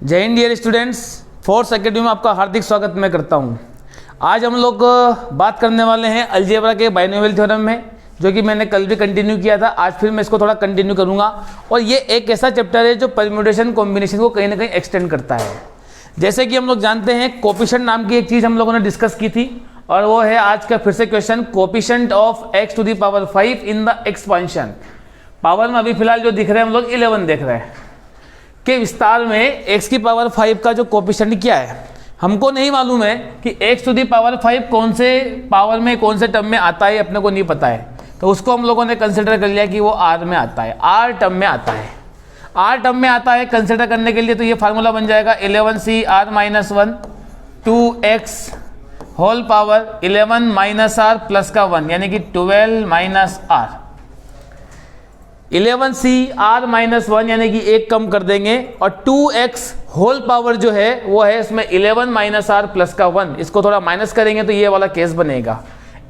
जय हिंद dear students, force academy में आपका हार्दिक स्वागत मैं करता हूं। आज हम लोग बात करने वाले हैं अलजेब्रा के बाइनोमियल थ्योरम में, जो कि मैंने कल भी कंटिन्यू किया था। आज फिर मैं इसको थोड़ा कंटिन्यू करूंगा और ये एक ऐसा चैप्टर है जो परम्यूटेशन कॉम्बिनेशन को कहीं ना कहीं एक्सटेंड करता है। जैसे कि हम लोग जानते हैं कोफिशिएंट नाम की एक चीज़ हम लोगों ने डिस्कस की थी और वो है आज का फिर से question, coefficient of x to the power 5 in the expansion. Power में अभी फिलहाल जो दिख रहे हैं हम लोग 11 देख रहे हैं कि विस्तार में x की पावर 5 का जो कोफिशिएंट क्या है हमको नहीं मालूम है कि x टू दी पावर 5 कौन से पावर में कौन से टर्म में आता है, अपने को नहीं पता है। तो उसको हम लोगों ने कंसिडर कर लिया कि वो r में आता है, r टर्म में आता है। r टर्म में आता है कंसिडर करने के लिए तो ये फार्मूला बन जाएगा 11c r minus 1 2x whole power 11 minus r plus का 1 यानी कि 12 minus r। 11c r minus 1 यानी कि एक कम कर देंगे और 2x होल पावर जो है वो है इसमें 11 माइनस r प्लस का 1, इसको थोड़ा माइनस करेंगे तो ये वाला केस बनेगा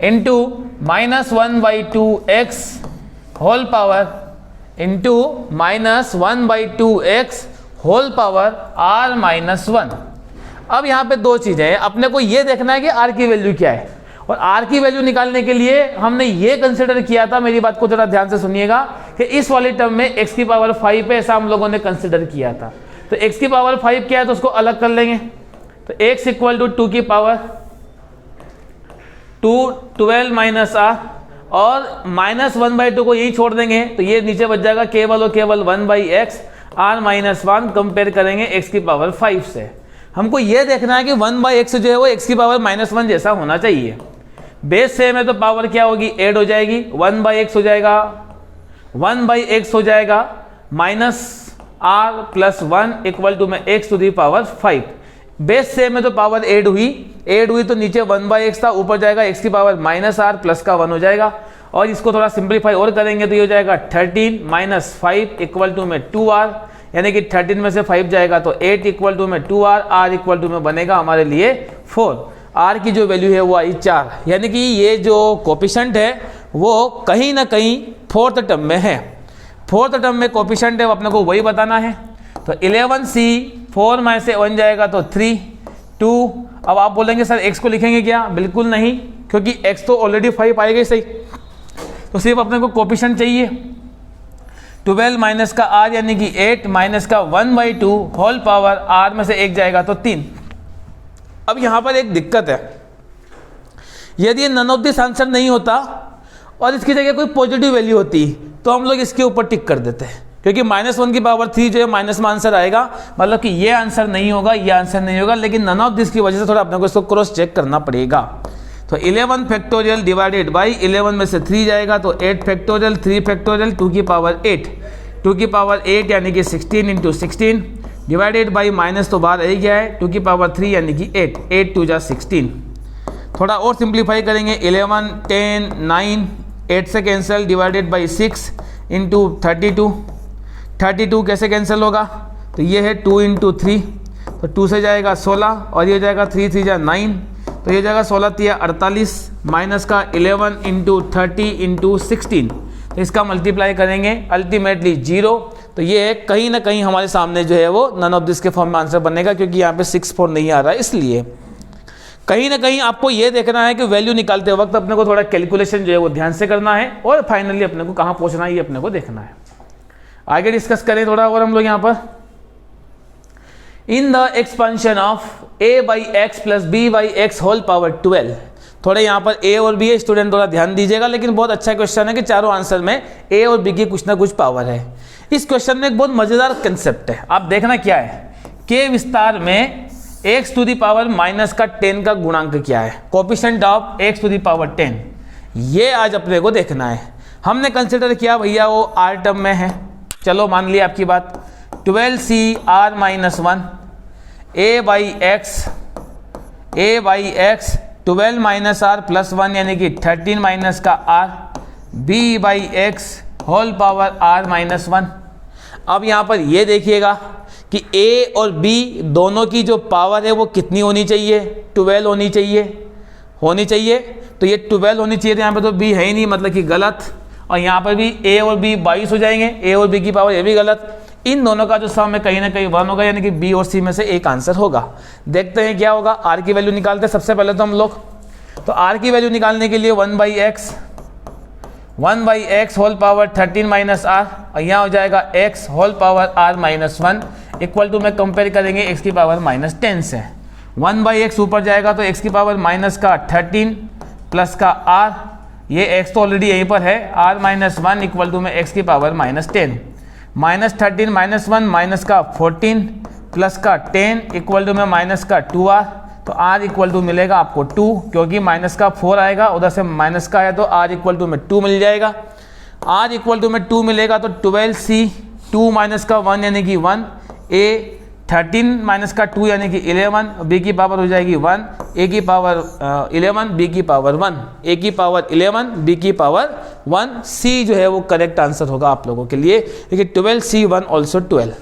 into minus 1/2x whole power into minus 1/2x whole power r minus 1। अब यहाँ पे दो चीज़ें हैं, अपने को ये देखना है कि r की वैल्यू क्या है और r की वैल्यू निकालने के लिए हमने ये कंसिडर किया था, मेरी बात को जरा ध्यान से सुनिएगा, कि इस वाले टर्म में x की पावर 5 है, ऐसा हम लोगों ने कंसिडर किया था। तो x की पावर 5 क्या है तो उसको अलग कर लेंगे। तो x इक्वल टू 2 की पावर 12 माइनस r और माइनस 1/2 को यही छोड़ देंगे तो ये नीचे बच जाएगा केवल और केवल 1/x r माइनस 1 कंपेयर करेंगे x की पावर 5 से। हमको ये देखना है कि 1/x जो है वो x की पावर माइनस 1 जैसा होना चाहिए। बेस सेम है तो पावर क्या होगी, ऐड हो जाएगी, 1/x हो जाएगा, 1/x हो जाएगा minus r plus 1 equal to में x to the power 5। Base same है तो पावर ऐड हुई तो नीचे 1/x था, ऊपर जाएगा x की पावर माइनस r प्लस का 1 हो जाएगा। और इसको थोड़ा सिंप्लीफाई और करेंगे तो ये हो जाएगा 13 माइनस 5 इक्वल टू में 2r, यानी कि 13 में से 5 जाएगा तो 8 इक्वल टू में 2r, r इक्वल टू में बनेगा हमारे लिए 4। r की जो वैल्यू है वो आई 4, यानी कि ये जो कोफिशिएंट है वो कहीं ना कहीं फोर्थ टर्म में है। फोर्थ टर्म में कोफिशिएंट है वो अपने को वही बताना है। तो 11c 4 में से 1 जाएगा तो 3 2। अब आप बोलेंगे सर x को लिखेंगे क्या, बिल्कुल नहीं, क्योंकि x तो ऑलरेडी 5 आएगा सही, तो सिर्फ अपने को कोफिशिएंट चाहिए। 12 माइनस का r यानी कि 8 माइनस का 1/2 होल पावर r में से 1 जाएगा तो 3। अब यहाँ पर एक दिक्कत है, यदि नन ऑफ दिस आंसर नहीं होता और इसकी जगह कोई पॉजिटिव वैल्यू होती तो हम लोग इसके ऊपर टिक कर देते हैं, क्योंकि -1 की पावर 3 जो है माइनस में आंसर आएगा, मतलब कि ये आंसर नहीं होगा, ये आंसर नहीं होगा। लेकिन नन ऑफ दिस की वजह से थोड़ा अपने को इसको क्रॉस चेक करना पड़ेगा। तो 11 फैक्टोरियल डिवाइडेड बाई 11 में से 3 जाएगा तो 8 फैक्टोरियल 3 फैक्टोरियल 2 की पावर 8, 2 की पावर 8 यानी कि 16 इंटू 16 डिवाइडेड बाई माइनस तो बाहर रह गया है 2 की पावर 3 यानी कि 8, 8 2 जा 16। थोड़ा और सिंप्लीफाई करेंगे 11 10 9 8 से कैंसिल डिवाइडेड बाई 6 इंटू 32, 32 कैसे कैंसिल होगा तो ये है 2 इंटू 3, तो 2 से जाएगा 16 और ये हो जाएगा 3 3 जा 9, तो ये जाएगा 16 3 48 माइनस का 11 इंटू 30 इंटू 16, तो इसका मल्टीप्लाई करेंगे अल्टीमेटली 0। तो ये कहीं ना कहीं हमारे सामने जो है वो नन ऑफ दिस के फॉर्म में आंसर बनेगा, क्योंकि यहाँ पे 6 4 नहीं आ रहा है। इसलिए कहीं ना कहीं आपको ये देखना है कि वैल्यू निकालते वक्त अपने को थोड़ा कैलकुलेशन जो है वो ध्यान से करना है और फाइनली अपने को कहाँ पहुँचना है ये अपने को देखना है। आगे डिस्कस करें थोड़ा और हम लोग यहाँ पर, in the expansion of a/x plus b/x whole power 12। थोड़े यहाँ पर a और b है, स्टूडेंट थोड़ा ध्यान दीजिएगा, लेकिन बहुत अच्छा क्वेश्चन है कि चारों आंसर में a और b की कुछ ना कुछ पावर है। इस क्वेश्चन में एक बहुत मजेदार कंसेप्ट है, आप देखना क्या है कि विस्तार में x to the power minus का 10 का गुणांक क्या है, coefficient of x to the power 10, ये आज अपने को देखना है। हमने कंसिडर किया भैया वो r टर्म में है, चलो मान लिया आपकी बात, 12c r minus 1 a/x 12 minus r plus 1 यानी कि 13 माइनस का r b/x whole power r minus 1। अब यहाँ पर ये देखिएगा कि a और b दोनों की जो पावर है वो कितनी होनी चाहिए, 12 होनी चाहिए। तो ये 12 होनी चाहिए, तो यहाँ पे तो b है ही नहीं, मतलब कि गलत। और यहाँ पर भी a और b 22 हो जाएंगे, a और b की पावर ये भी गलत। इन दोनों का जो सम है कहीं ना कहीं 1 होगा, यानी कि बी और सी में से एक आंसर होगा। देखते हैं क्या होगा। आर की वैल्यू निकालते हैं सबसे पहले तो हम लोग। तो आर की वैल्यू निकालने के लिए 1/x whole power 13 minus are, और यहाँ हो जाएगा x whole power r minus 1 equal to में कंपेयर करेंगे x की पावर माइनस 10 से। 1/x ऊपर जाएगा तो x की पावर माइनस का 13 प्लस का r, ये x तो ऑलरेडी यहीं पर है, r माइनस 1 इक्वल टू में x की power minus 10। Minus 13 minus 1 minus का 14 प्लस का 10 इक्वल टू में माइनस का 2r, तो r इक्वल टू मिलेगा आपको 2, क्योंकि माइनस का 4 आएगा, उधर से माइनस का है तो r इक्वल टू में 2 मिल जाएगा। r इक्वल टू में 2 मिलेगा तो 12c 2 माइनस का 1 यानी कि 1, a 13 माइनस का 2 यानी कि 11, b की पावर हो जाएगी 1, a की पावर 11, b की पावर 1, a की पावर 11, b की पावर 1, c जो है वो करेक्ट आंसर होगा आप लोगों के लिए, क्योंकि 12c1 ऑल्सो 12।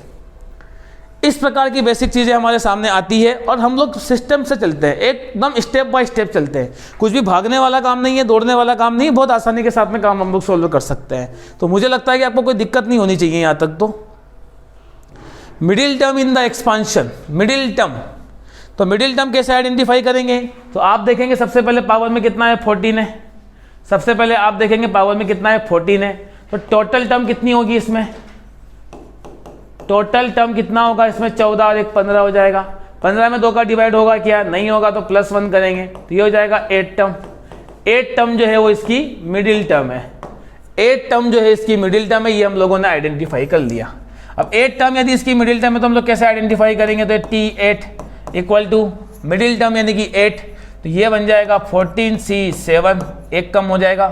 इस प्रकार की बेसिक चीज़ें हमारे सामने आती है और हम लोग सिस्टम से चलते हैं, एकदम स्टेप बाय स्टेप चलते हैं। कुछ भी भागने वाला काम नहीं है, दौड़ने वाला काम नहीं है, बहुत आसानी के साथ में काम हम लोग सोल्व कर सकते हैं। तो मुझे लगता है कि आपको कोई दिक्कत नहीं होनी चाहिए यहाँ तक। तो middle term in the expansion, middle term, तो मिडिल टर्म कैसे आइडेंटिफाई करेंगे? तो आप देखेंगे सबसे पहले पावर में कितना है, 14 है। सबसे पहले आप देखेंगे पावर में कितना है, 14 है। तो टोटल टर्म कितनी होगी इसमें, टोटल टर्म कितना होगा इसमें, 14 और 1 15 हो जाएगा। 15 में 2 का डिवाइड होगा क्या, नहीं होगा, तो +1 करेंगे तो ये हो जाएगा 8 टर्म। 8 टर्म जो है वो इसकी मिडिल टर्म है। 8 टर्म जो है इसकी मिडिल टर्म है, ये हम लोगों ने आइडेंटिफाई कर लिया। अब 8 टर्म यदि इसकी मिडिल टर्म है तो हम लोग कैसे आइडेंटिफाई करेंगे, तो T8 equal to middle term यानी कि 8, तो ये बन जाएगा 14C7, 1 कम हो जाएगा,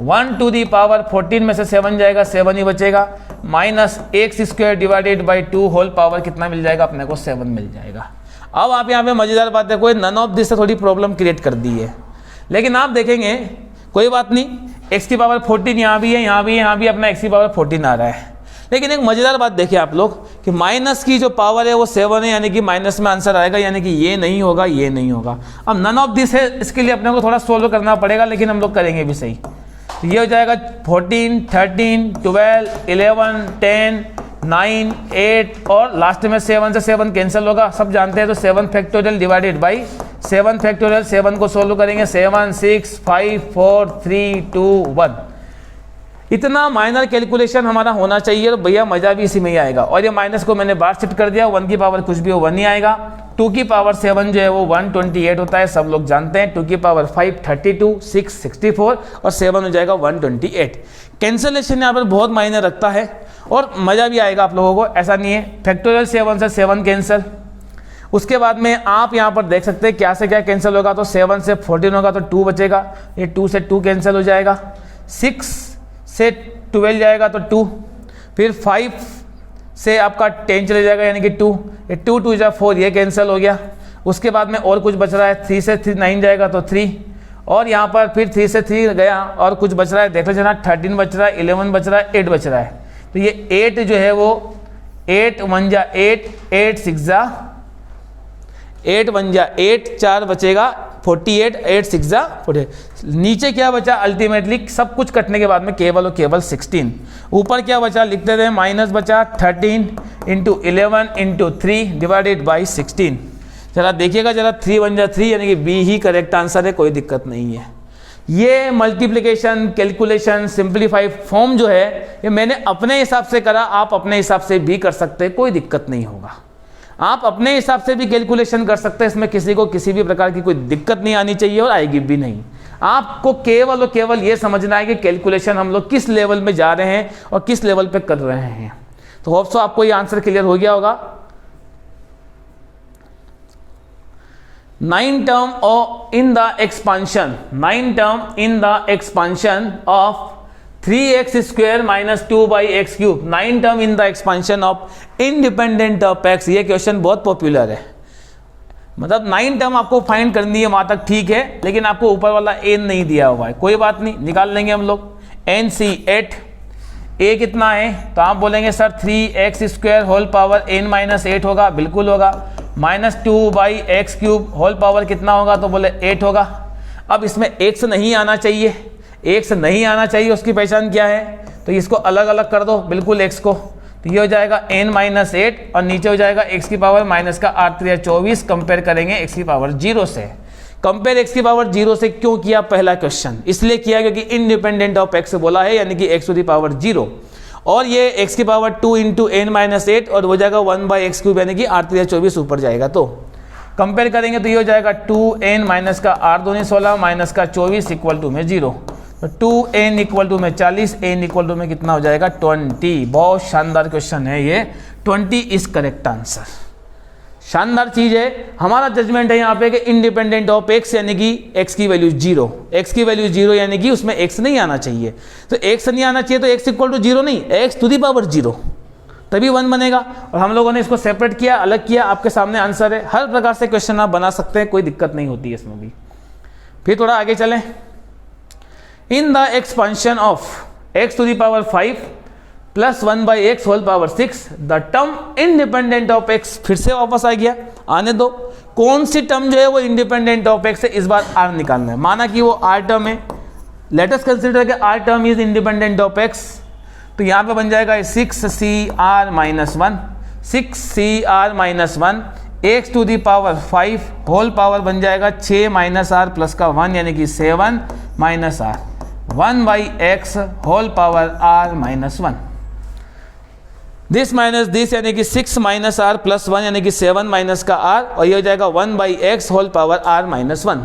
1 टू दी पावर 14 में से 7 जाएगा, 7 ही बचेगा, minus x² divided by 2 whole power कितना मिल जाएगा अपने को, 7 मिल जाएगा। अब आप यहाँ पे मजेदार बात है, कोई नन ऑफ दिस से थोड़ी प्रॉब्लम क्रिएट कर दी है, लेकिन आप देखेंगे कोई बात नहीं, x की पावर 14 यहाँ भी है, यहाँ भी है, यहाँ भी अपना x की पावर 14 आ रहा है। लेकिन एक मजेदार बात देखिए आप लोग कि माइनस की जो पावर है वो 7 है, यानी कि माइनस में आंसर आएगा, यानी कि ये नहीं होगा, ये नहीं होगा। अब नन ऑफ दिस है, इसके लिए अपने को थोड़ा सोल्व करना पड़ेगा, लेकिन हम लोग करेंगे भी सही। तो ये हो जाएगा 14, 13, 12, 11, 10, 9, 8 और लास्ट में 7 से 7 कैंसिल होगा, सब जानते हैं। तो 7 फैक्टोरियल डिवाइडेड बाई 7 फैक्टोरियल, 7 को सोल्व करेंगे, 7, 6, 5, 4, 3, 2, 1। इतना माइनर कैलकुलेशन हमारा होना चाहिए, तो भैया मजा भी इसी में ही आएगा। और ये माइनस को मैंने बाहर शिफ्ट कर दिया, 1 की पावर कुछ भी हो 1 ही आएगा। 2 की पावर 7 जो है वो 128 होता है, सब लोग जानते हैं। 2 की पावर 5 32, 6 64 और 7 हो जाएगा 128। कैंसलेशन यहाँ पर बहुत मायने रखता है और मज़ा भी आएगा आप लोगों को, ऐसा नहीं है। फैक्टोरियल 7 से 7 कैंसिल, उसके बाद में आप यहाँ पर देख सकते हैं क्या से क्या कैंसिल होगा, तो 7 से 14 होगा तो 2 बचेगा, ये 2 से 2 कैंसिल हो जाएगा, 6 से 12 जाएगा तो 2, फिर 5 से आपका 10 चले जाएगा यानी कि 2, ये 2 2 जा 4, ये कैंसिल हो गया। उसके बाद में और कुछ बच रहा है, 3 से 9 जाएगा तो 3, और यहाँ पर फिर 3 से 3 गया और कुछ बच रहा है, देख लो 13 बच रहा है, 11 बच रहा है, 8 बच रहा है। तो ये 8 जो है वो 8 1 जा 8, 8 6 जा 8 1 जा 8, 4 बचेगा 48, 8 6 जा 48। नीचे क्या बचा, अल्टीमेटली सब कुछ कटने के बाद में केवल और केवल 16। ऊपर क्या बचा लिखते थे, माइनस बचा 13 इंटू 11 इंटू 3 डिवाइडेड बाई 16। जरा देखिएगा जरा, 3 1 जा 3 यानी कि बी ही करेक्ट आंसर है, कोई दिक्कत नहीं है। ये मल्टीप्लिकेशन, कैलकुलेशन, सिंप्लीफाई फॉर्म जो है ये मैंने अपने हिसाब से करा, आप अपने हिसाब से भी कर सकते हैं, कोई दिक्कत नहीं होगा। आप अपने हिसाब से भी कैलकुलेशन कर सकते हैं, इसमें किसी को किसी भी प्रकार की कोई दिक्कत नहीं आनी चाहिए और आएगी भी नहीं। आपको केवल और केवल ये समझना है कि कैलकुलेशन हम लोग किस लेवल में जा रहे हैं और किस लेवल पे कर रहे हैं। तो होप सो आपको ये आंसर क्लियर हो गया होगा। 9 term in the expansion, 9 term in the expansion of 3x square minus 2 by x cube, 9 term in the expansion of independent of x। ये क्वेश्चन बहुत पॉपुलर है, मतलब 9 टर्म आपको फाइंड करनी है, वहां तक ठीक है, लेकिन आपको ऊपर वाला n नहीं दिया हुआ है, कोई बात नहीं, निकाल लेंगे हम लोग। NC8 a कितना है, तो आप बोलेंगे sir 3x square whole power n minus 8 होगा, बिल्कुल होगा। Minus 2 by x cube whole power कितना होगा, तो बोले 8 होगा। अब इसमें x नहीं आना चाहिए, x नहीं आना चाहिए, उसकी पहचान क्या है, तो इसको अलग अलग कर दो बिल्कुल x को, तो तो ये हो जाएगा n माइनस 8 और नीचे हो जाएगा x की पावर माइनस का 8 3 24। कंपेयर करेंगे x की पावर 0 से। कंपेयर x की पावर 0 से क्यों किया? पहला क्वेश्चन इसलिए किया क्योंकि इंडिपेंडेंट ऑफ x बोला है, यानी कि x टू द पावर 0, और ये x की पावर 2 इंटू n माइनस 8 और हो जाएगा 1/x³ यानी कि 8 3 24 ऊपर जाएगा। तो कंपेयर करेंगे तो ये हो जाएगा 2n माइनस का 8 दूनी 16 माइनस का 24 इक्वल टू में 0। तो 2n इक्वल टू में 40, n इक्वल टू में कितना हो जाएगा? 20। बहुत शानदार क्वेश्चन है ये, 20 इज करेक्ट आंसर। शानदार चीज है। हमारा जजमेंट है यहाँ पे कि इंडिपेंडेंट ऑफ x यानी कि x की वैल्यू 0, x की वैल्यू 0 यानी कि उसमें x नहीं आना चाहिए। तो x नहीं आना चाहिए तो x इक्वल टू 0 नहीं, x टू दी पावर 0, तभी 1 बनेगा। और हम लोगों ने इसको सेपरेट किया, अलग किया, आपके सामने आंसर है। हर प्रकार से क्वेश्चन आप बना सकते हैं, कोई दिक्कत नहीं होती है इसमें भी। फिर थोड़ा आगे चलें। In the expansion of x to the power 5 plus 1/x whole power 6 the term independent of x, फिर से वापस आ गया, आने दो। कौन सी टर्म जो है वो इंडिपेंडेंट ऑफ x है? इस बार r निकालना है। माना कि वो r टर्म है, लेट अस कंसीडर कि r term is independent of x। तो यहाँ पे बन जाएगा 6cr minus 1, 6cr minus 1 x to the power 5 whole power बन जाएगा 6 माइनस r प्लस का 1 यानी कि 7 minus r 1/x whole power r minus 1। This minus this यानी कि 6 माइनस r प्लस 1 यानी कि 7 माइनस का r, और ये हो जाएगा 1/x whole power r minus 1।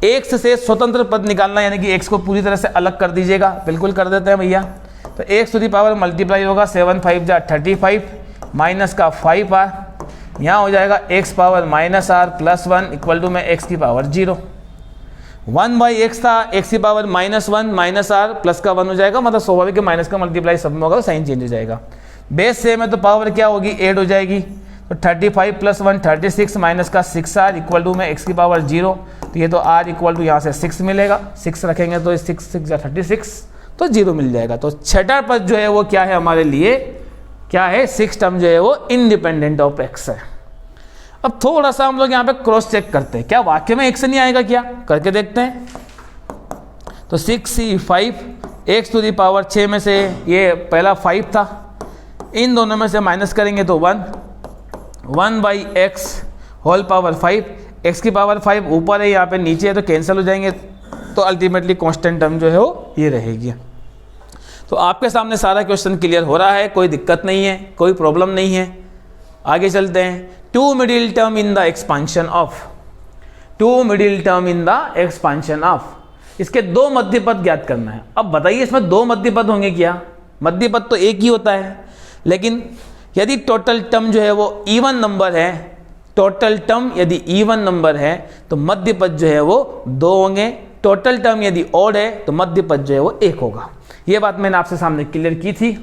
x से स्वतंत्र पद निकालना यानी कि x को पूरी तरह से अलग कर दीजिएगा। बिल्कुल कर देते हैं भैया। तो x to the power multiply होगा 7 5 जा 35 माइनस का 5r, यहाँ हो जाएगा x power minus r plus 1 equal to में x की पावर 0। 1/x था, x की power minus 1 minus r plus का 1 हो जाएगा, मतलब स्वाभाविक है माइनस का मल्टीप्लाई सब में होगा तो साइन चेंज हो जाएगा। बेस सेम है तो पावर क्या होगी? 8 हो जाएगी। तो 35 प्लस 1 36 माइनस का 6r इक्वल टू में x की पावर 0। तो ये तो r इक्वल टू यहाँ से 6 मिलेगा, 6 रखेंगे तो 6 6 या 36 तो 0 मिल जाएगा। तो छठा पद जो है वो क्या है हमारे लिए? क्या है? 6 टर्म जो है वो इंडिपेंडेंट ऑफ x है। अब थोड़ा सा हम लोग यहाँ पे क्रॉस चेक करते हैं, क्या वाक्य में x नहीं आएगा? क्या करके देखते हैं। तो 6c5 x to the power 6 में से ये पहला 5 था, इन दोनों में से माइनस करेंगे तो 1/x होल पावर 5, x की पावर 5 ऊपर है, यहाँ पे नीचे है तो कैंसिल हो जाएंगे, तो अल्टीमेटली कांस्टेंट टर्म जो है वो ये रहेगी। तो आपके सामने सारा क्वेश्चन क्लियर हो रहा है, कोई दिक्कत नहीं है, कोई प्रॉब्लम नहीं है। आगे चलते हैं। 2 middle term in the expansion of, 2 middle term in the expansion of, इसके 2 मध्य पद ज्ञात करना है। अब बताइए इसमें 2 मध्य पद होंगे क्या? मध्य पद तो एक ही होता है, लेकिन यदि टोटल टर्म जो है वो इवन नंबर है, टोटल टर्म यदि इवन नंबर है तो मध्य पद जो है वो 2 होंगे। टोटल टर्म यदि ऑड है तो मध्य पद जो है वो 1 होगा। ये बात मैंने आपसे सामने क्लियर की थी।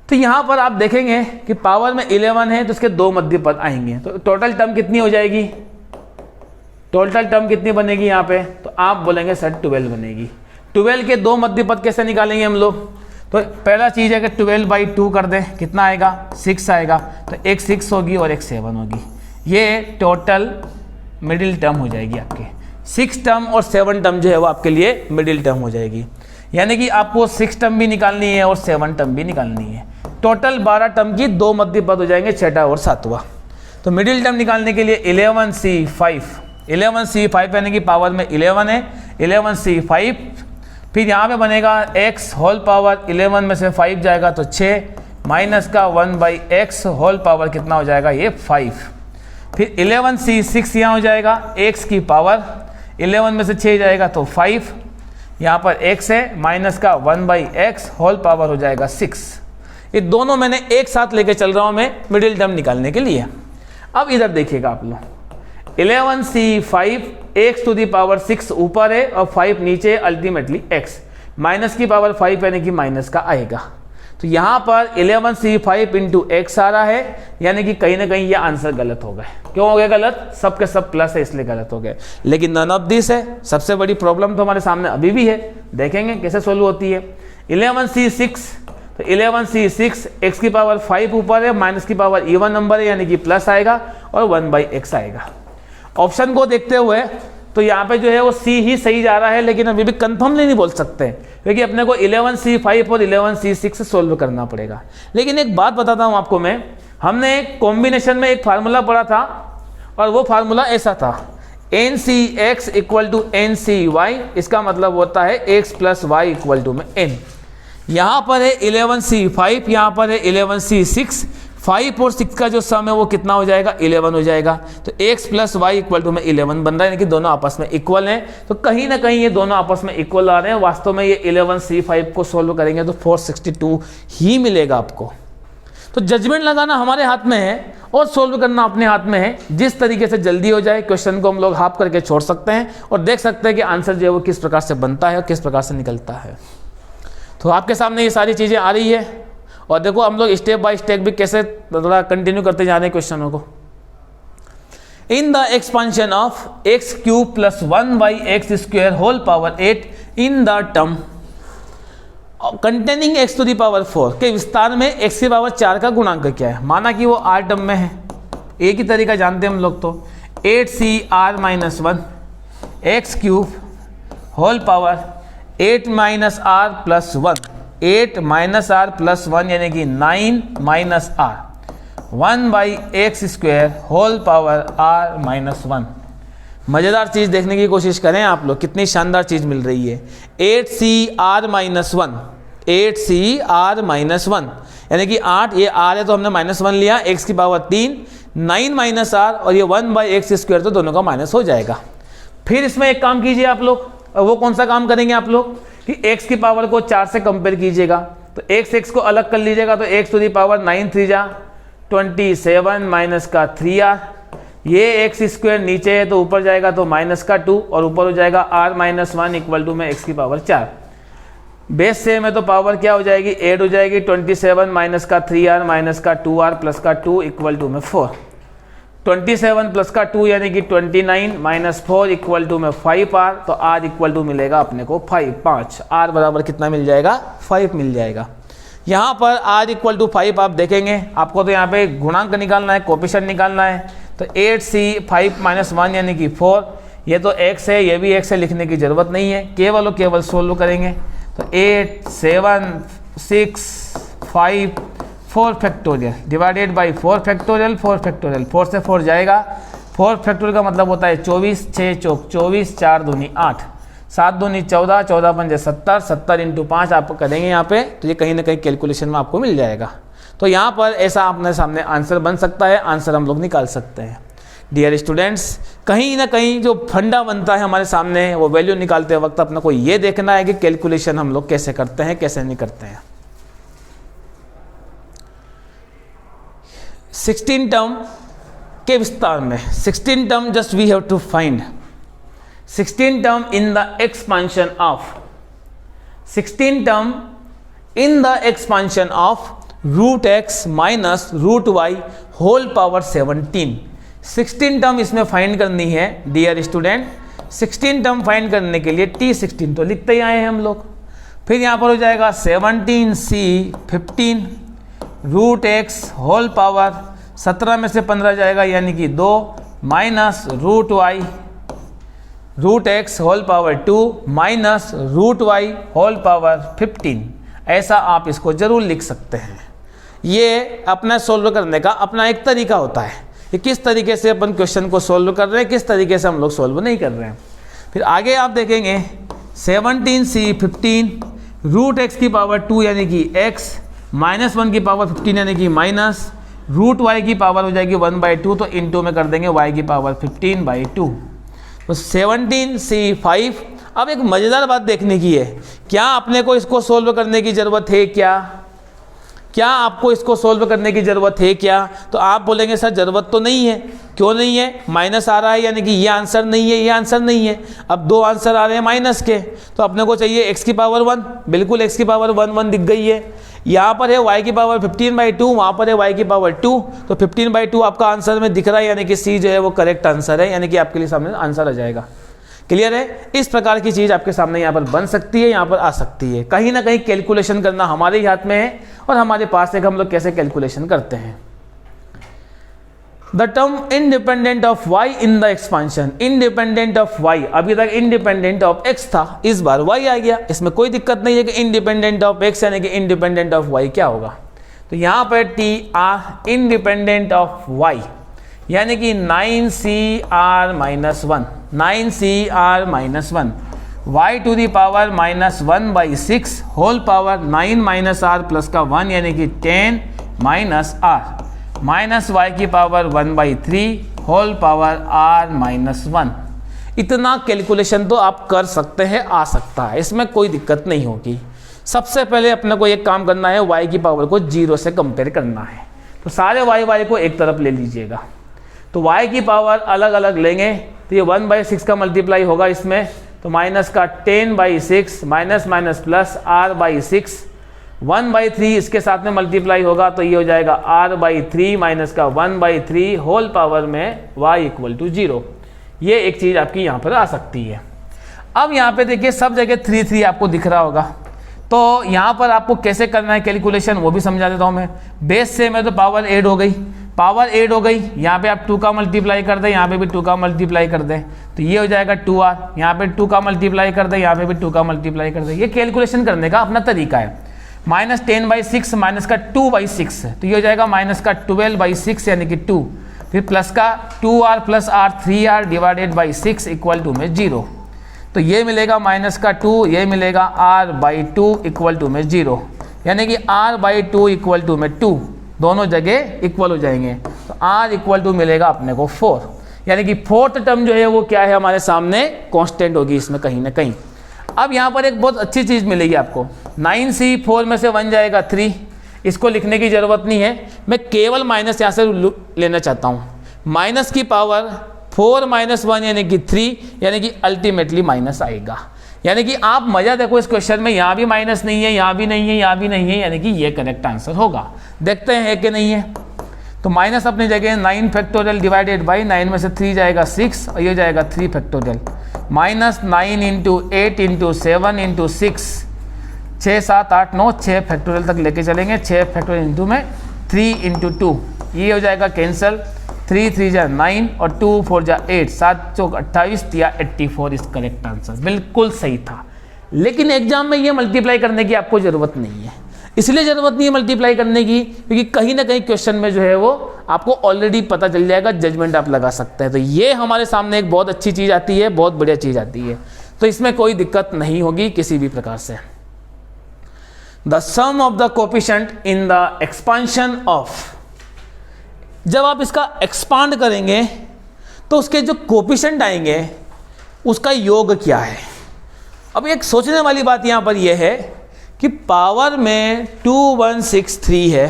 तो यहाँ पर आप देखेंगे कि पावर में 11 है तो इसके 2 मध्य पद आएंगे। तो टोटल टर्म कितनी हो जाएगी? टोटल टर्म कितनी बनेगी यहाँ पे? तो आप बोलेंगे सर 12 बनेगी। 12 के 2 मध्य पद कैसे निकालेंगे हम लोग? तो पहला चीज़ है कि 12/2 कर दें, कितना आएगा? 6 आएगा। तो एक 6 होगी और एक 7 होगी, ये टोटल मिडिल टर्म हो जाएगी आपके। 6 टर्म और 7 टर्म जो है वो आपके लिए मिडिल टर्म हो जाएगी, यानी कि आपको 6 टर्म भी निकालनी है और 7 टर्म भी निकालनी है। टोटल 12 टर्म की 2 मध्य पद हो जाएंगे, छठा और सातवां। तो मिडिल टर्म निकालने के लिए 11c5, 11c5 यानी कि पावर में 11 है, 11c5, फिर यहाँ पे बनेगा x होल पावर 11 में से 5 जाएगा तो 6 माइनस का 1/x होल पावर कितना हो जाएगा? ये 5। फिर 11c6 यहाँ हो जाएगा, x की पावर 11 में से 6 जाएगा तो 5, यहाँ पर x है, माइनस का 1/x होल पावर हो जाएगा 6। ये दोनों मैंने एक साथ लेके चल रहा हूँ मैं मिडिल टर्म निकालने के लिए। अब इधर देखिएगा आप लोग, 11c5 x to the power 6 ऊपर है और 5 नीचे, अल्टीमेटली x माइनस की पावर 5 यानी कि माइनस का आएगा। तो यहाँ पर 11c5 इंटू x आ रहा है, यानी कि कहीं ना कहीं ये आंसर गलत हो गए। क्यों हो गया गलत? सब के सब प्लस है इसलिए गलत हो गए, लेकिन नन ऑफ दिस है। सबसे बड़ी प्रॉब्लम तो हमारे सामने अभी भी है, देखेंगे कैसे सोल्व होती है। 11c6, तो 11c6 x की पावर 5 ऊपर है, माइनस की पावर इवन नंबर है यानी कि प्लस आएगा और 1/x आएगा। ऑप्शन को देखते हुए तो यहाँ पे जो है वो सी ही सही जा रहा है, लेकिन अभी भी कंफर्मली नहीं बोल सकते क्योंकि अपने को 11C5 और 11C6 सोल्व करना पड़ेगा। लेकिन एक बात बताता हूँ आपको मैं, हमने एक कॉम्बिनेशन में एक फार्मूला पढ़ा था और वो फार्मूला ऐसा था NCX इक्वल टू NCY, इसका मतलब होता है x plus y equal to में n। यहाँ पर है 11C5, यहाँ पर है 11C6, 5 और 6 का जो सम है वो कितना हो जाएगा 11 हो जाएगा। तो x plus y equal to में 11 बन रहा है, यानी कि दोनों आपस में इक्वल हैं। तो कहीं ना कहीं ये दोनों आपस में इक्वल आ रहे हैं। वास्तव में ये 11C5 को सोल्व करेंगे तो 462 ही मिलेगा आपको। तो जजमेंट लगाना हमारे हाथ में है और सोल्व करना अपने हाथ में है। जिस तरीके से जल्दी हो जाए क्वेश्चन को हम लोग हाफ करके छोड़ सकते हैं और देख सकते हैं कि आंसर जो है वो किस प्रकार से बनता है और किस प्रकार से निकलता है। तो आपके सामने ये सारी चीज़ें आ रही है और देखो हम लोग स्टेप बाय स्टेप भी कैसे थोड़ा कंटिन्यू करते जा रहे हैं क्वेश्चनों को। In the expansion of x cube plus 1/x² whole power 8 in the term containing x to the power 4 के विस्तार में x की पावर 4 का गुणांक क्या है। माना कि वो r टर्म में है, एक ही तरीका जानते हैं हम लोग तो 8cr-1 x cube whole power 8 minus r plus 1, 8 minus r plus 1 यानी कि 9 minus r 1/x² whole power r minus 1। मज़ेदार चीज़ देखने की कोशिश करें आप लोग, कितनी शानदार चीज़ मिल रही है। 8cr-1, 8cr-1 यानी कि 8, ये r है तो हमने -1 लिया, x की पावर 3, 9 माइनस आर और ये 1/x² तो दोनों का माइनस हो जाएगा। फिर इसमें एक काम कीजिए आप लोग, और वो कौन सा काम करेंगे आप लोग कि x की पावर को 4 से कंपेयर कीजिएगा। तो x को अलग कर लीजिएगा, तो x टू दी पावर 9 3 जा 27 माइनस का 3r, ये x² नीचे है तो ऊपर जाएगा तो माइनस का 2 और ऊपर हो जाएगा r-1 इक्वल टू में x की पावर 4। बेस सेम है तो पावर क्या हो जाएगी 8 हो जाएगी, 27 माइनस का 3r माइनस का 2r प्लस का 2 इक्वल टू में 4। 27 प्लस का 2 यानी कि 29 माइनस 4 इक्वल टू में 5r, तो r इक्वल टू मिलेगा अपने को 5 r बराबर कितना मिल जाएगा 5 मिल जाएगा। यहाँ पर r इक्वल टू 5 आप देखेंगे, आपको तो यहाँ पे गुणांक निकालना है, कोएफिशिएंट निकालना है। तो 8c5-1 यानी कि 4, ये तो x है ये भी x है, लिखने की जरूरत नहीं है, केवल और केवल सोल्व करेंगे। तो 8 7 6 5 4 factorial divided by 4 factorial 4 factorial, 4 से 4 जाएगा, 4 फैक्टोरियल का मतलब होता है 24, 6 चौक 24, 4 दूनी 8, 7 दूनी 14, 14 पंजे 70, 70 इंटू 5 आप करेंगे यहाँ पे, तो ये कहीं ना कहीं कैलकुलेशन में आपको मिल जाएगा। तो यहाँ पर ऐसा अपने सामने आंसर बन सकता है, आंसर हम लोग निकाल सकते हैं। डियर स्टूडेंट्स, कहीं ना कहीं जो फंडा बनता है हमारे सामने, वो वैल्यू निकालते वक्त अपने को ये देखना है कि कैलकुलेशन हम लोग कैसे करते हैं कैसे नहीं करते हैं। 16 टर्म के विस्तार में, 16 term just we have to find 16 term in the expansion of 16 term in the expansion of √x minus √y whole power 17। 16 term इसमें फाइंड करनी है डियर स्टूडेंट। 16 टर्म फाइंड करने के लिए T16 तो लिखते ही आए हैं हम लोग। फिर यहाँ पर हो जाएगा 17c15 √x होल पावर 17 में से 15 जाएगा यानी कि 2 minus √y √x whole power 2 minus √y whole power 15। ऐसा आप इसको जरूर लिख सकते हैं। ये अपना सोल्व करने का अपना एक तरीका होता है कि किस तरीके से अपन क्वेश्चन को सोल्व कर रहे हैं, किस तरीके से हम लोग सोल्व नहीं कर रहे हैं। फिर आगे आप देखेंगे 17c15 √x की पावर 2 यानी कि x माइनस 1 की पावर 15 यानी कि माइनस √y की पावर हो जाएगी 1/2, तो इंटू में कर देंगे y की पावर 15/2। तो 17c5। अब एक मज़ेदार बात देखने की है, क्या अपने को इसको सोल्व करने की ज़रूरत है क्या आपको इसको सोल्व करने की ज़रूरत है क्या? तो आप बोलेंगे सर ज़रूरत तो नहीं है। क्यों नहीं है? माइनस आ रहा है यानी कि ये आंसर नहीं है, ये आंसर नहीं है। अब दो आंसर आ रहे हैं माइनस के, तो अपने को चाहिए x की पावर 1, बिल्कुल x की पावर 1 दिख गई है। यहाँ पर है y की पावर 15/2, वहाँ पर है y की पावर 2, तो 15/2 आपका आंसर में दिख रहा है, यानी कि C जो है वो करेक्ट आंसर है, यानी कि आपके लिए सामने आंसर आ जाएगा। क्लियर है? इस प्रकार की चीज़ आपके सामने यहाँ पर बन सकती है, यहाँ पर आ सकती है। कहीं ना कहीं कैलकुलेशन करना हमारे हाथ में है और हमारे पास है कि हम लोग कैसे कैलकुलेशन करते हैं। The term independent of y in the expansion, independent of y, अभी तक इंडिपेंडेंट ऑफ x था, इस बार y आ गया, इसमें कोई दिक्कत नहीं है कि इंडिपेंडेंट ऑफ x यानी कि इंडिपेंडेंट ऑफ y क्या होगा। तो यहाँ पर T R independent of y यानी कि 9cr minus 1, 9cr minus 1 y to the power minus 1/6 whole power 9 minus r plus का 1 यानी कि 10 माइनस आर माइनस वाई की power 1/3 whole power r minus 1। इतना कैलकुलेशन तो आप कर सकते हैं, आ सकता है, इसमें कोई दिक्कत नहीं होगी। सबसे पहले अपने को एक काम करना है, y की पावर को 0 से कंपेयर करना है। तो सारे y को एक तरफ ले लीजिएगा, तो y की पावर अलग अलग लेंगे तो ये 1/6 का मल्टीप्लाई होगा इसमें, तो माइनस का 10/6 माइनस माइनस प्लस r/6 1/3 इसके साथ में मल्टीप्लाई होगा तो ये हो जाएगा r/3 माइनस का 1/3 होल पावर में y इक्वल टू 0। ये एक चीज़ आपकी यहाँ पर आ सकती है। अब यहाँ पे देखिए सब जगह 3 आपको दिख रहा होगा, तो यहाँ पर आपको कैसे करना है कैलकुलेशन वो भी समझा देता हूँ मैं। बेस से मैं तो पावर ऐड हो गई, पावर ऐड हो गई, यहाँ पे आप 2 का मल्टीप्लाई कर दें, यहाँ पे भी 2 का मल्टीप्लाई कर दें, तो ये हो जाएगा 2r, यहाँ पे 2 का मल्टीप्लाई कर दें, यहाँ पे भी 2 का मल्टीप्लाई कर दें। ये कैलकुलेशन करने का अपना तरीका है। माइनस 10/6 माइनस का 2/6 तो ये हो जाएगा माइनस का 12/6 यानी कि 2, फिर प्लस का 2r plus r 3r divided by 6 equal to में 0। तो ये मिलेगा माइनस का 2, ये मिलेगा r/2 इक्वल टू में 0, यानी कि r/2 इक्वल टू में 2, दोनों जगह इक्वल हो जाएंगे। तो r इक्वल टू मिलेगा अपने को 4, यानी कि फोर्थ टर्म जो है वो क्या है हमारे सामने कांस्टेंट होगी इसमें कहीं ना कहीं। अब यहाँ पर एक बहुत अच्छी चीज़ मिलेगी आपको, 9c 4 में से 1 जाएगा 3, इसको लिखने की ज़रूरत नहीं है, मैं केवल माइनस यहाँ से लेना चाहता हूँ। माइनस की पावर 4 माइनस 1 यानी कि 3, यानी कि अल्टीमेटली माइनस आएगा। यानी कि आप मज़ा देखो इस क्वेश्चन में, यहाँ भी माइनस नहीं है, यहाँ भी नहीं है, यहाँ भी नहीं है, यानी कि ये करेक्ट आंसर होगा। देखते हैं कि नहीं है, तो माइनस अपनी जगह 9 फैक्टोरियल डिवाइडेड बाई 9 में से 3 जाएगा 6 और ये जाएगा 3 factorial, minus 9 into 8 into 7 into 6, 6 7 8 9 6 factorial तक लेके चलेंगे, 6 फैक्टोरियल इंटू में 3 इंटू 2, ये हो जाएगा कैंसिल, 3 3 जा 9 और 2 4 जा 8, 7 चौक 28 या 84 इस करेक्ट आंसर। बिल्कुल सही था, लेकिन एग्जाम में ये मल्टीप्लाई करने की आपको ज़रूरत नहीं है। इसलिए ज़रूरत नहीं है मल्टीप्लाई करने की क्योंकि कहीं ना कहीं क्वेश्चन में जो है वो आपको ऑलरेडी पता चल जाएगा, जजमेंट आप लगा सकते हैं। तो ये हमारे सामने एक बहुत अच्छी चीज़ आती है, बहुत बढ़िया चीज़ आती है, तो इसमें कोई दिक्कत नहीं होगी किसी भी प्रकार से। The sum of the coefficient in the expansion of, जब आप इसका एक्सपांड करेंगे तो उसके जो कोफिशिएंट आएंगे उसका योग क्या है। अब एक सोचने वाली बात यहाँ पर यह है कि पावर में 2163 है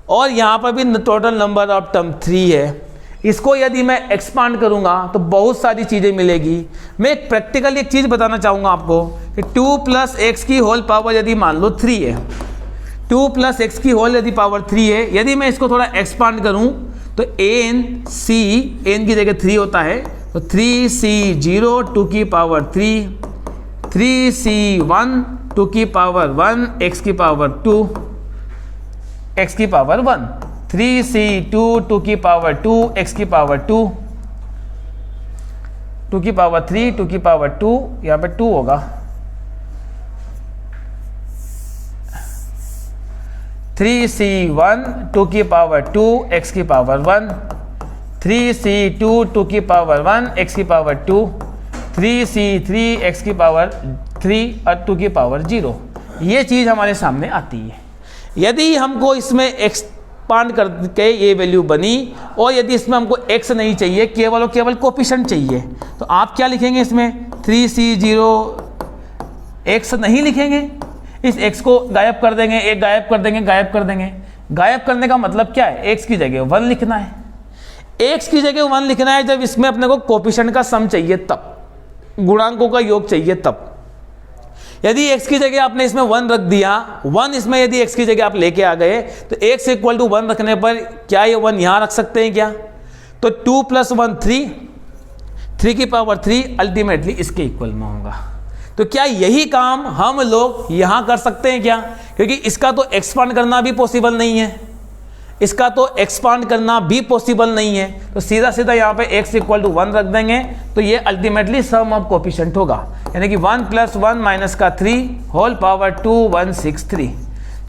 और यहाँ पर भी टोटल नंबर ऑफ टर्म 3 है। इसको यदि मैं एक्सपांड करूँगा तो बहुत सारी चीज़ें मिलेगी। मैं एक प्रैक्टिकल एक चीज़ बताना चाहूँगा आपको कि 2 + x की होल पावर यदि मान लो 3 है, 2 + x की होल यदि पावर 3 है, यदि मैं इसको थोड़ा एक्सपांड करूँ तो n की जगह 3 होता है, तो 3c0 2 की पावर 3, 3c1 2 की पावर 1, x की पावर 2, x की पावर 1, 3c2 2 की पावर 2, x की पावर 2, 2 की पावर 3, 2 की पावर 2, यहाँ पे 2 होगा, 3c1 2 की पावर 2, x की पावर 1, 3c2 2 की पावर 1, x की पावर 2, 3c3 x की पावर 3 और 2 की पावर 0। ये चीज़ हमारे सामने आती है। यदि हमको इसमें एक्सपांड करके ये वैल्यू बनी और यदि इसमें हमको x नहीं चाहिए, केवल और केवल कोफिशिएंट चाहिए, तो आप क्या लिखेंगे इसमें 3c0 x नहीं लिखेंगे, इस x को गायब कर देंगे, एक गायब कर देंगे, गायब कर देंगे। गायब करने का मतलब क्या है, x की जगह 1 लिखना है, x की जगह 1 लिखना है जब इसमें अपने को कोफिशिएंट का सम चाहिए तब, गुणांकों का योग चाहिए तब। यदि x की जगह आपने इसमें 1 रख दिया, 1 इसमें यदि x की जगह आप लेके आ गए तो x इक्वल टू 1 रखने पर क्या ये 1 यहाँ रख सकते हैं क्या, तो 2 + 1 3, 3 की पावर 3 अल्टीमेटली इसके इक्वल में होगा। तो क्या यही काम हम लोग यहाँ कर सकते हैं क्या, क्योंकि इसका तो एक्सपांड करना भी पॉसिबल नहीं है, इसका तो एक्सपांड करना भी पॉसिबल नहीं है, तो सीधा सीधा यहाँ पे x इक्वल टू 1 रख देंगे, तो ये अल्टीमेटली सम ऑफ कोफिशिएंट होगा, यानी कि 1 + 1 माइनस का 3 होल पावर 2 163।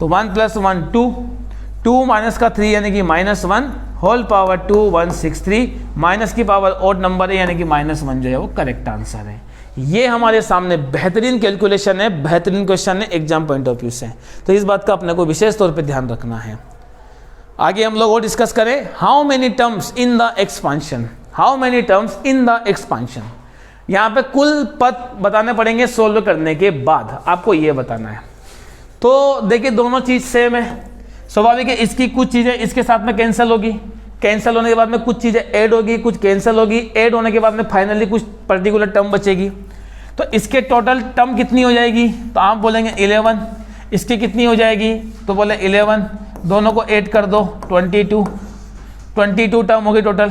तो 1 + 1 2, 2 माइनस का 3 यानी कि -1 होल पावर 2 163, माइनस की पावर ऑड नंबर है यानी कि -1 जो है वो करेक्ट आंसर है। ये हमारे सामने बेहतरीन कैलकुलेशन है, बेहतरीन क्वेश्चन है एग्जाम पॉइंट ऑफ व्यू से, तो इस बात का अपने को विशेष तौर पे ध्यान रखना है। आगे हम लोग और डिस्कस करें, how many terms in the expansion, how many terms in the expansion. यहाँ पे कुल पद बताने पड़ेंगे सोल्व करने के बाद, आपको ये बताना है। तो देखिए दोनों चीज सेम है, स्वाभाविक है इसकी कुछ चीजें इसके साथ में कैंसिल होगी, कैंसिल होने के बाद में कुछ चीजें ऐड होगी, कुछ कैंसिल होगी, ऐड होने के बाद में फाइनली कुछ पर्टिकुलर टर्म बचेगी। तो इसके टोटल टर्म कितनी हो जाएगी, तो आप बोलेंगे 11, इसकी कितनी हो जाएगी, तो बोले 11, दोनों को ऐड कर दो 22 टर्म होगी टोटल,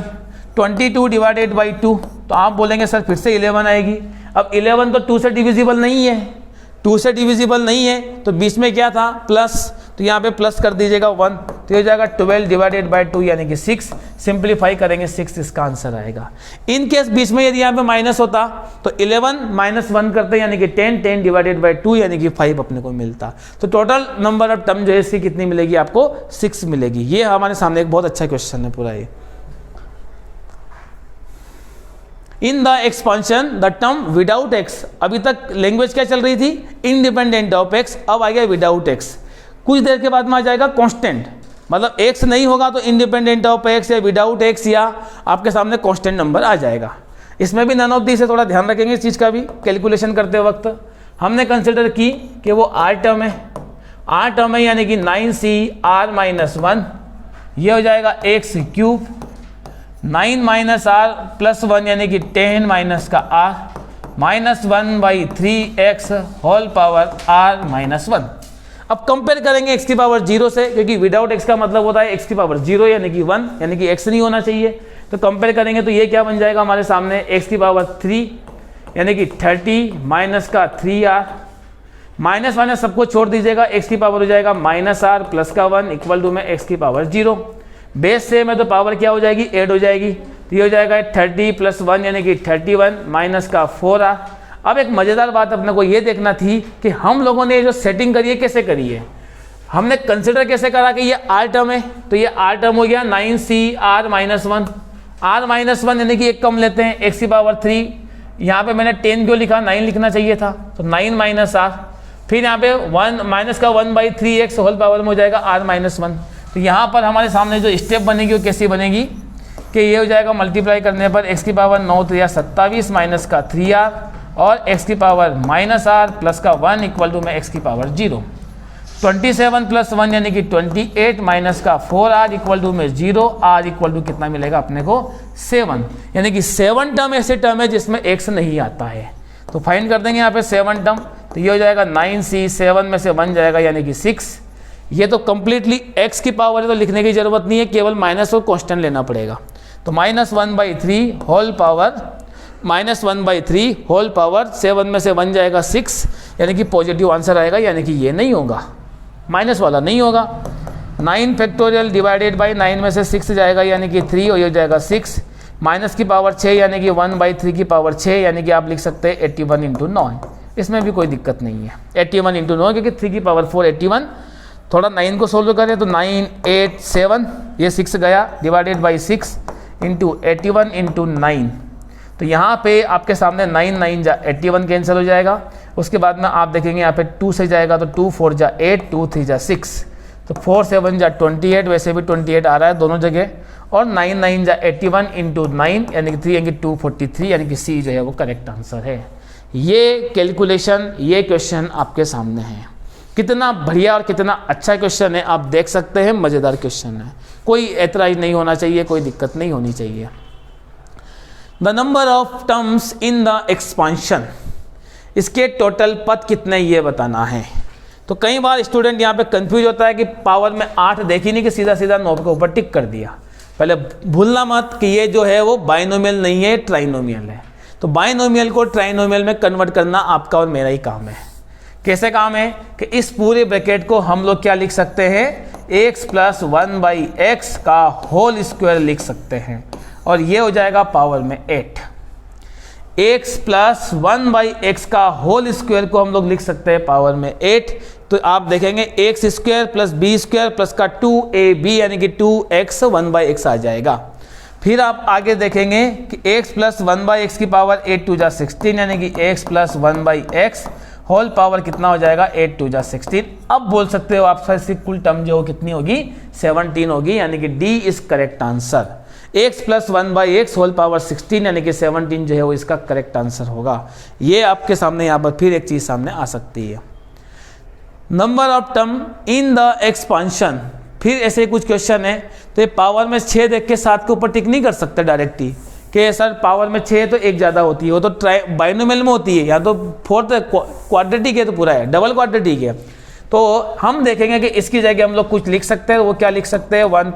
22 डिवाइडेड बाई 2, तो आप बोलेंगे सर फिर से 11 आएगी। अब 11 तो 2 से डिविजिबल नहीं है, 2 से डिविजिबल नहीं है, तो बीच में क्या था प्लस, तो यहाँ पे प्लस कर दीजिएगा 1, तो ये जाएगा 12 डिवाइडेड बाई 2 यानी कि 6, सिंप्लीफाई करेंगे 6 इसका आंसर आएगा। इन केस बीच में यदि यहाँ पे माइनस होता तो 11 - 1 करते यानी कि 10, 10 डिवाइडेड बाई 2 यानी कि 5 अपने को मिलता। तो टोटल नंबर ऑफ टर्म जो है इसकी कितनी मिलेगी, आपको 6 मिलेगी। ये हमारे सामने एक बहुत अच्छा क्वेश्चन है पूरा ये। इन the expansion the term without x, अभी तक लैंग्वेज क्या चल रही थी, इंडिपेंडेंट ऑफ एक्स, अब आ गया विदाउट एक्स। कुछ देर के बाद में आ जाएगा कांस्टेंट, मतलब एक्स नहीं होगा तो इंडिपेंडेंट ऑफ एक्स या विदाउट एक्स या आपके सामने कांस्टेंट नंबर आ जाएगा। इसमें भी नन ऑफ दी से थोड़ा ध्यान रखेंगे इस चीज़ का भी, कैलकुलेशन करते वक्त हमने कंसिडर की कि वो आर टर्म है, आर टर्म है यानी कि 9cr-1, ये हो जाएगा x³ 9 - r + 1 यानी कि 10 माइनस का r -1/3x whole power r - 1। अब कंपेयर करेंगे x की पावर 0 से, क्योंकि विदाउट x का मतलब होता है x की पावर 0 यानी कि 1 यानी कि x नहीं होना चाहिए। तो कंपेयर करेंगे तो ये क्या बन जाएगा हमारे सामने, x की पावर 3 यानी कि 30 माइनस का 3r, माइनस माइनस सबको छोड़ दीजिएगा, x की पावर हो जाएगा -r प्लस का 1 इक्वल टू में x की पावर 0। बेस सेम है तो पावर क्या हो जाएगी, ऐड हो जाएगी, तो ये हो जाएगा 30 + 1 यानी कि 31 माइनस का 4r। अब एक मज़ेदार बात अपने को ये देखना थी कि हम लोगों ने जो सेटिंग करी है कैसे करी है, हमने कंसिडर कैसे करा कि ये आर टर्म है, तो ये आर टर्म हो गया 9cr-1, r-1 यानी कि एक कम लेते हैं, x की पावर 3, यहाँ पे मैंने 10 क्यों लिखा, 9 लिखना चाहिए था, तो 9 - r, फिर यहाँ पे 1 माइनस का 1/3x होल पावर में हो जाएगा r-1। तो यहाँ पर हमारे सामने जो स्टेप बनेगी वो कैसी बनेगी कि ये हो जाएगा मल्टीप्लाई करने पर x की पावर 9 तो 27 माइनस का 3r और x की पावर -r प्लस का 1 इक्वल टू में x की पावर 0। 27 + 1 यानी कि 28 माइनस का 4r इक्वल टू में 0, r इक्वल टू कितना मिलेगा अपने को 7, यानी कि 7 टर्म ऐसे टर्म है जिसमें x नहीं आता है। तो फाइंड कर देंगे यहाँ पे 7 टर्म, तो ये हो जाएगा 9c, 7 में से 1 जाएगा यानी कि 6। ये तो कंप्लीटली x की पावर है तो लिखने की जरूरत नहीं है, केवल माइनस और कांस्टेंट लेना पड़ेगा। तो -1/3 होल पावर -1/3 होल पावर 7 में से 1 जाएगा 6, यानी कि पॉजिटिव आंसर आएगा, यानी कि ये नहीं होगा, माइनस वाला नहीं होगा। 9 फैक्टोरियल डिवाइडेड बाई 9 में से 6 जाएगा यानी कि 3 और ये जाएगा 6, माइनस की पावर 6 यानी कि 1/3 की पावर 6 यानी कि आप लिख सकते हैं 81 × 9। इसमें भी कोई दिक्कत नहीं है, 81 × 9 क्योंकि 3 की पावर 4 81। थोड़ा 9 को सोल्व करें तो 9 8 7, ये 6 गया डिवाइडेड बाई 6 इंटू 81 × 9। तो यहाँ पे आपके सामने 9 9 जा 81 कैंसिल हो जाएगा। उसके बाद में आप देखेंगे यहाँ पे 2 से जाएगा तो 2 4 जा 8, 2 3 जा 6, तो 4 7 जा 28, वैसे भी 28 आ रहा है दोनों जगह, और 9 9 जा 81 × 9 यानी कि 3 यानी 243 यानी कि सी जो है वो करेक्ट आंसर है। ये कैलकुलेशन, ये क्वेश्चन आपके सामने है। कितना बढ़िया और कितना अच्छा क्वेश्चन है आप देख सकते हैं, मज़ेदार क्वेश्चन है, कोई ऐतराज नहीं होना चाहिए, कोई दिक्कत नहीं होनी चाहिए। The number of terms in the expansion, इसके टोटल पद कितने ये बताना है। तो कई बार स्टूडेंट यहाँ पे कंफ्यूज होता है कि पावर में 8 देखी नहीं कि सीधा सीधा 9 के ऊपर टिक कर दिया। पहले भूलना मत कि ये जो है वो बाइनोमियल नहीं है, ट्राइनोमियल है। तो बाइनोमियल को ट्राइनोमियल में कन्वर्ट करना आपका और मेरा ही काम है। कैसे काम है कि इस पूरे ब्रैकेट को हम लोग क्या लिख सकते हैं, x प्लस 1/x का होल स्क्वायर लिख सकते हैं, और ये हो जाएगा पावर में 8। x प्लस 1/x का होल स्क्वायर को हम लोग लिख सकते हैं पावर में 8। तो आप देखेंगे x square plus b square plus का 2ab यानी कि 2x 1/x आ जाएगा। फिर आप आगे देखेंगे कि x प्लस 1/x की पावर 8 2 जा 16 यानी कि x plus 1/x whole power कितना हो जाएगा, 8 2 जा 16। अब बोल सकते हो आप सर इसकी कुल टर्म जो कितनी होगी, 17 होगी, यानी कि D is correct answer. x plus 1/x whole power 16 यानी कि 17 जो है वो इसका करेक्ट आंसर होगा। ये आपके सामने यहाँ पर फिर एक चीज सामने आ सकती है, number of term in the expansion. फिर ऐसे कुछ क्वेश्चन है तो ये पावर में 6 देख के 7 के ऊपर टिक नहीं कर सकते डायरेक्ट ही कि सर पावर में 6 तो एक ज़्यादा होती है, वो तो बाइनोमियल में होती है, या तो फोर्थ क्वाड्रेटिक है तो पूरा है, डबल क्वाड्रेटिक है। तो हम देखेंगे कि इसकी जगह हम लोग कुछ लिख सकते हैं, वो क्या लिख सकते हैं, 1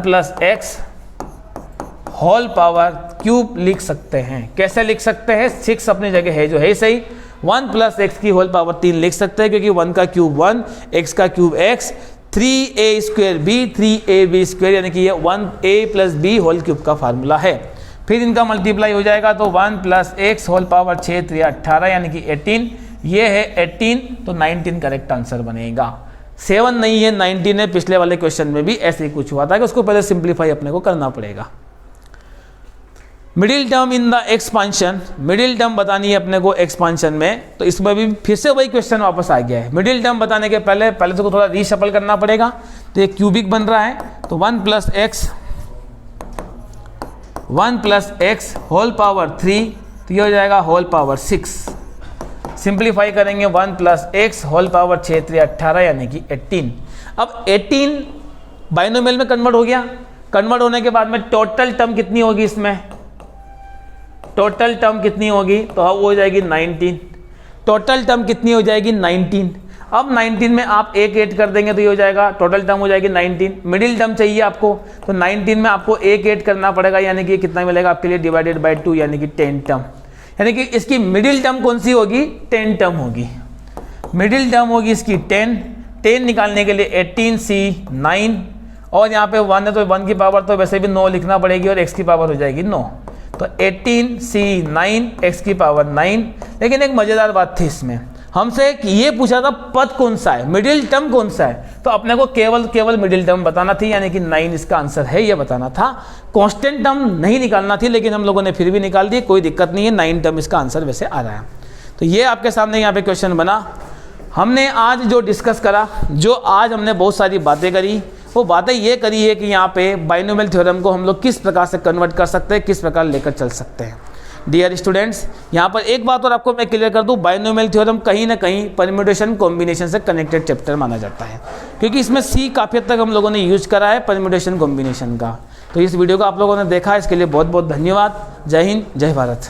plus x whole power cube लिख सकते हैं। कैसे लिख सकते हैं, 6 अपनी जगह है जो है सही, 1 प्लस एक्स की होल पावर 3 लिख सकते हैं क्योंकि 1 का क्यूब 1, एक्स का cube x, 3a square b 3ab square यानी कि ये 1a plus b whole cube का फार्मूला है। फिर इनका मल्टीप्लाई हो जाएगा तो 1 प्लस एक्स होल पावर 6 3 18 यानी कि 18, ये है 18, तो 19 करेक्ट आंसर बनेगा। 7 नहीं है 19 है। पिछले वाले क्वेश्चन में भी ऐसे ही कुछ हुआ था कि उसको पहले सिंप्लीफाई अपने को करना पड़ेगा। Middle term in the expansion, middle term बतानी है अपने को एक्सपांशन में, तो इसमें भी फिर से वही क्वेश्चन वापस आ गया है। मिडिल टर्म बताने के पहले तो थोड़ा रीशफल करना पड़ेगा। तो ये क्यूबिक बन रहा है तो 1 प्लस एक्स होल पावर 3, तो ये हो जाएगा होल पावर 6। सिंप्लीफाई करेंगे 1 प्लस एक्स होल पावर 6 3 18 यानी कि 18। अब 18 बाइनोमियल में कन्वर्ट हो गया। कन्वर्ट होने के बाद में टोटल टर्म कितनी होगी, इसमें टोटल टर्म कितनी होगी, तो वो हो जाएगी 19। टोटल टर्म कितनी हो जाएगी, 19। अब 19 में आप एक ऐड कर देंगे तो ये हो जाएगा, टोटल टर्म हो जाएगी 19। मिडिल टर्म चाहिए आपको तो 19 में आपको एक ऐड करना पड़ेगा, यानी कि कितना मिलेगा आपके लिए, डिवाइडेड बाय 2 यानी कि 10 टर्म। यानी कि इसकी मिडिल टर्म कौन सी होगी, 10 टर्म होगी। मिडिल टर्म होगी इसकी 10 निकालने के लिए 18c 9, और यहाँ पे 1 है तो 1 की पावर तो वैसे भी 9 लिखना पड़ेगी, और x की पावर हो जाएगी 9, तो 18c 9 x की पावर 9। लेकिन एक मजेदार बात थी इसमें, हमसे ये पूछा था पद कौन सा है, मिडिल टर्म कौन सा है, तो अपने को केवल मिडिल टर्म बताना थी, यानी कि 9 इसका आंसर है, ये बताना था। कांस्टेंट टर्म नहीं निकालना थी, लेकिन हम लोगों ने फिर भी निकाल दी, कोई दिक्कत नहीं है, 9 टर्म इसका आंसर वैसे आ रहा है। तो ये आपके सामने यहाँ पे क्वेश्चन बना। हमने आज जो डिस्कस करा, जो आज हमने बहुत सारी बातें करी, वो बातें ये करी है कि यहाँ पे बाइनोमियल थ्योरम को हम लोग किस प्रकार से कन्वर्ट कर सकते हैं, किस प्रकार लेकर चल सकते हैं। डियर स्टूडेंट्स, यहाँ पर एक बात और आपको मैं क्लियर कर दूँ, बाइनोमियल थ्योरम कहीं ना कहीं परम्यूटेशन कॉम्बिनेशन से कनेक्टेड चैप्टर माना जाता है, क्योंकि इसमें सी काफ़ी हद तक हम लोगों ने यूज करा है परम्यूटेशन कॉम्बिनेशन का। तो इस वीडियो को आप लोगों ने देखा, इसके लिए बहुत बहुत धन्यवाद। जय हिंद, जय भारत।